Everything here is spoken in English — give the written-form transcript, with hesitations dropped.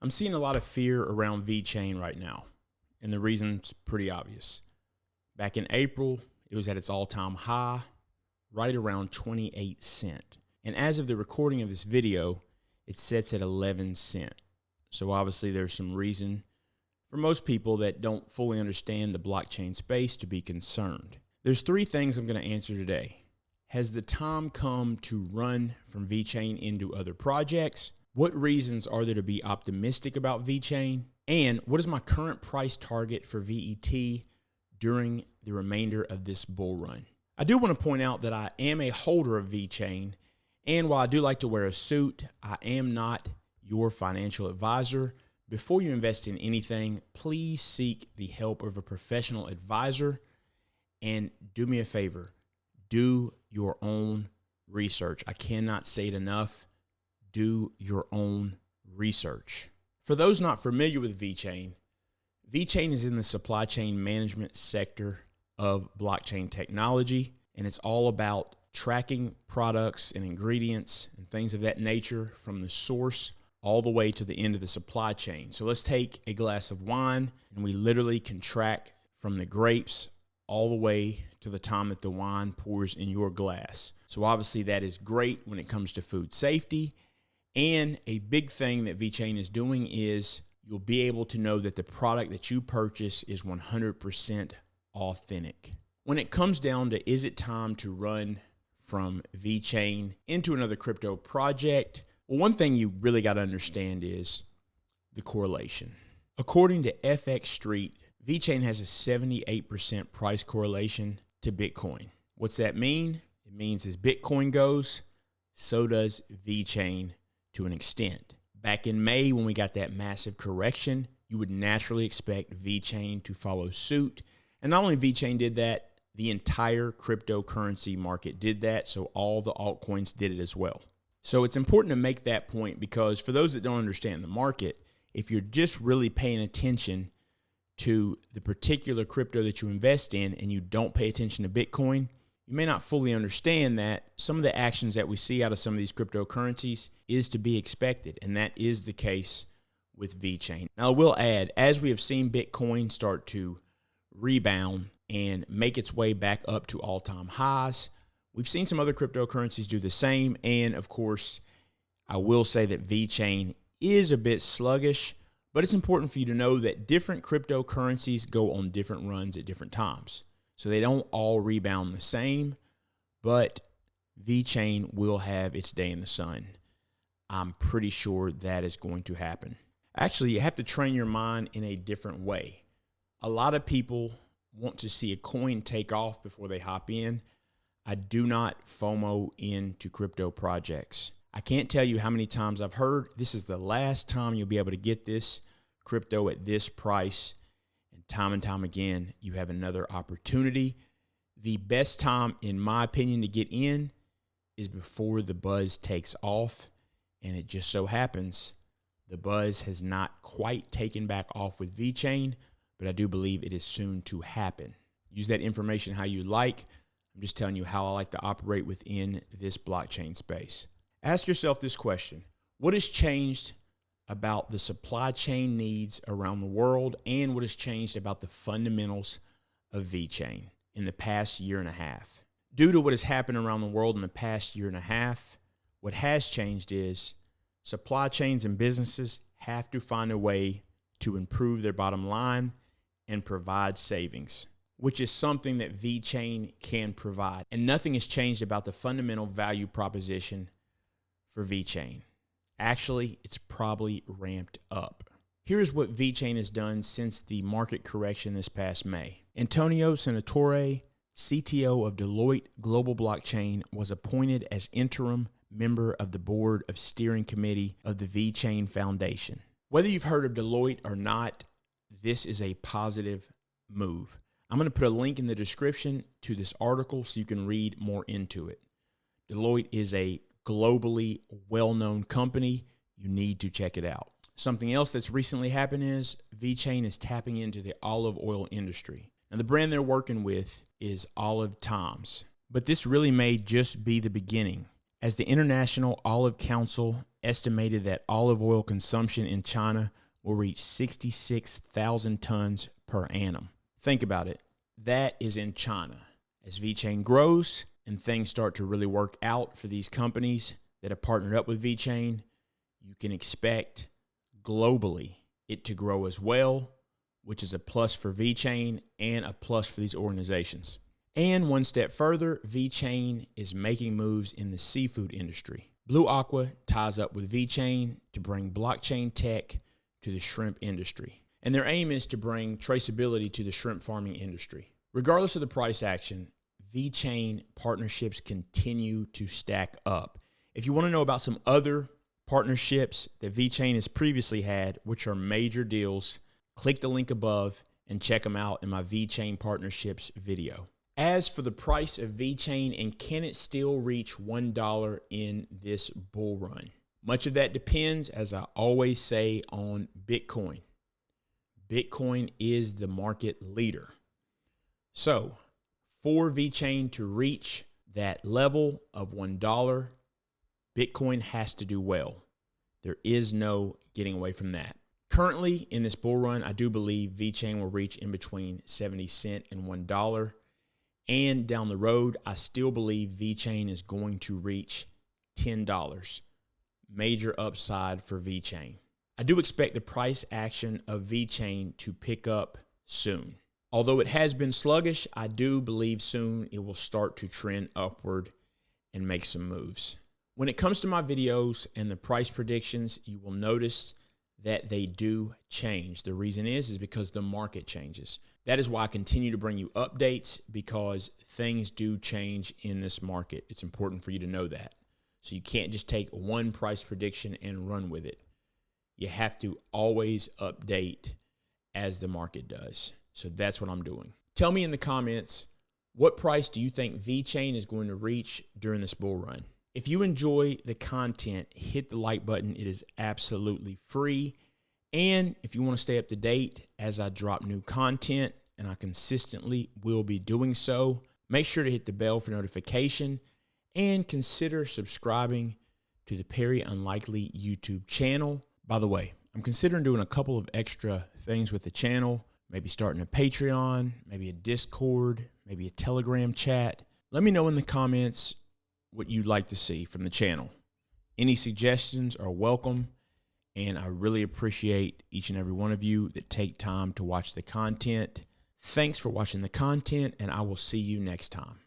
I'm seeing a lot of fear around Vechain right now, and the reason's pretty obvious. Back in April, it was at its all-time high, right around 28 cents. And as of the recording of this video, it sits at 11 cents. So obviously there's some reason for most people that don't fully understand the blockchain space to be concerned. There's three things I'm going to answer today. Has the time come to run from Vechain into other projects? What reasons are there to be optimistic about Vechain? And what is my current price target for VET during the remainder of this bull run? I do want to point out that I am a holder of Vechain, and while I do like to wear a suit, I am not your financial advisor. Before you invest in anything, please seek the help of a professional advisor, and do me a favor, do your own research. I cannot say it enough. Do your own research. For those not familiar with Vechain, Vechain is in the supply chain management sector of blockchain technology, and it's all about tracking products and ingredients and things of that nature from the source all the way to the end of the supply chain. So let's take a glass of wine, and we literally can track from the grapes all the way to the time that the wine pours in your glass. So obviously that is great when it comes to food safety. And a big thing that Vechain is doing is you'll be able to know that the product that you purchase is 100% authentic. When it comes down to, is it time to run from Vechain into another crypto project? Well, one thing you really got to understand is the correlation. According to FXstreet, Vechain has a 78% price correlation to Bitcoin. What's that mean? It means as Bitcoin goes, so does Vechain to an extent. Back in May, when we got that massive correction, you would naturally expect Vechain to follow suit. And not only Vechain did that, the entire cryptocurrency market did that. So all the altcoins did it as well. So it's important to make that point, because for those that don't understand the market, if you're just really paying attention to the particular crypto that you invest in and you don't pay attention to Bitcoin, you may not fully understand that some of the actions that we see out of some of these cryptocurrencies is to be expected, and that is the case with Vechain. Now, I will add, as we have seen Bitcoin start to rebound and make its way back up to all-time highs, we've seen some other cryptocurrencies do the same, and of course, I will say that Vechain is a bit sluggish, but it's important for you to know that different cryptocurrencies go on different runs at different times. So they don't all rebound the same, but Vechain will have its day in the sun. I'm pretty sure that is going to happen. Actually, you have to train your mind in a different way. A lot of people want to see a coin take off before they hop in. I do not FOMO into crypto projects. I can't tell you how many times I've heard, this is the last time you'll be able to get this crypto at this price. And time again, you have another opportunity. The best time, in my opinion, to get in is before the buzz takes off. And it just so happens the buzz has not quite taken back off with Vechain, but I do believe it is soon to happen. Use that information how you like. I'm just telling you how I like to operate within this blockchain space. Ask yourself this question: what has changed about the supply chain needs around the world, and what has changed about the fundamentals of Vechain in the past year and a half? Due to what has happened around the world in the past year and a half, what has changed is supply chains and businesses have to find a way to improve their bottom line and provide savings, which is something that Vechain can provide. And nothing has changed about the fundamental value proposition for Vechain. Actually, it's probably ramped up. Here's what Vechain has done since the market correction this past May. Senatore, CTO of Deloitte Global Blockchain, was appointed as interim member of the board of steering committee of the Vechain Foundation. Whether you've heard of Deloitte or not, this is a positive move. I'm going to put a link in the description to this article so you can read more into it. Deloitte is a globally well-known company. You need to check it out. Something else that's recently happened is Vechain is tapping into the olive oil industry. Now, the brand they're working with is Olive Times, but this really may just be the beginning. as the International Olive Council estimated that olive oil consumption in China will reach 66,000 tons per annum. Think about it. That is in China. As Vechain grows and things start to really work out for these companies that have partnered up with Vechain, you can expect globally it to grow as well, which is a plus for Vechain and a plus for these organizations. And one step further, Vechain is making moves in the seafood industry. Blue Aqua ties up with Vechain to bring blockchain tech to the shrimp industry. And their aim is to bring traceability to the shrimp farming industry. Regardless of the price action, Vechain partnerships continue to stack up. If you want to know about some other partnerships that Vechain has previously had, which are major deals, click the link above and check them out in my Vechain partnerships video. As for the price of Vechain, and can it still reach $1 in this bull run? Much of that depends, as I always say, on Bitcoin. Bitcoin is the market leader. So for Vechain to reach that level of $1, Bitcoin has to do well. There is no getting away from that. Currently in this bull run, I do believe Vechain will reach in between 70 cents and $1. And down the road, I still believe Vechain is going to reach $10. Major upside for Vechain. I do expect the price action of Vechain to pick up soon. Although it has been sluggish, I do believe soon it will start to trend upward and make some moves. When it comes to my videos and the price predictions, you will notice that they do change. The reason is because the market changes. That is why I continue to bring you updates, because things do change in this market. It's important for you to know that. So you can't just take one price prediction and run with it. You have to always update as the market does. So that's what I'm doing. Tell me in the comments, what price do you think Vechain is going to reach during this bull run? If you enjoy the content, hit the like button. It is absolutely free. And if you want to stay up to date as I drop new content, and I consistently will be doing so, make sure to hit the bell for notification and consider subscribing to the Perry Unlikely YouTube channel. By the way, I'm considering doing a couple of extra things with the channel, maybe starting a Patreon, maybe a Discord, maybe a Telegram chat. Let me know in the comments what you'd like to see from the channel. Any suggestions are welcome, and I really appreciate each and every one of you that take time to watch the content. Thanks for watching the content, and I will see you next time.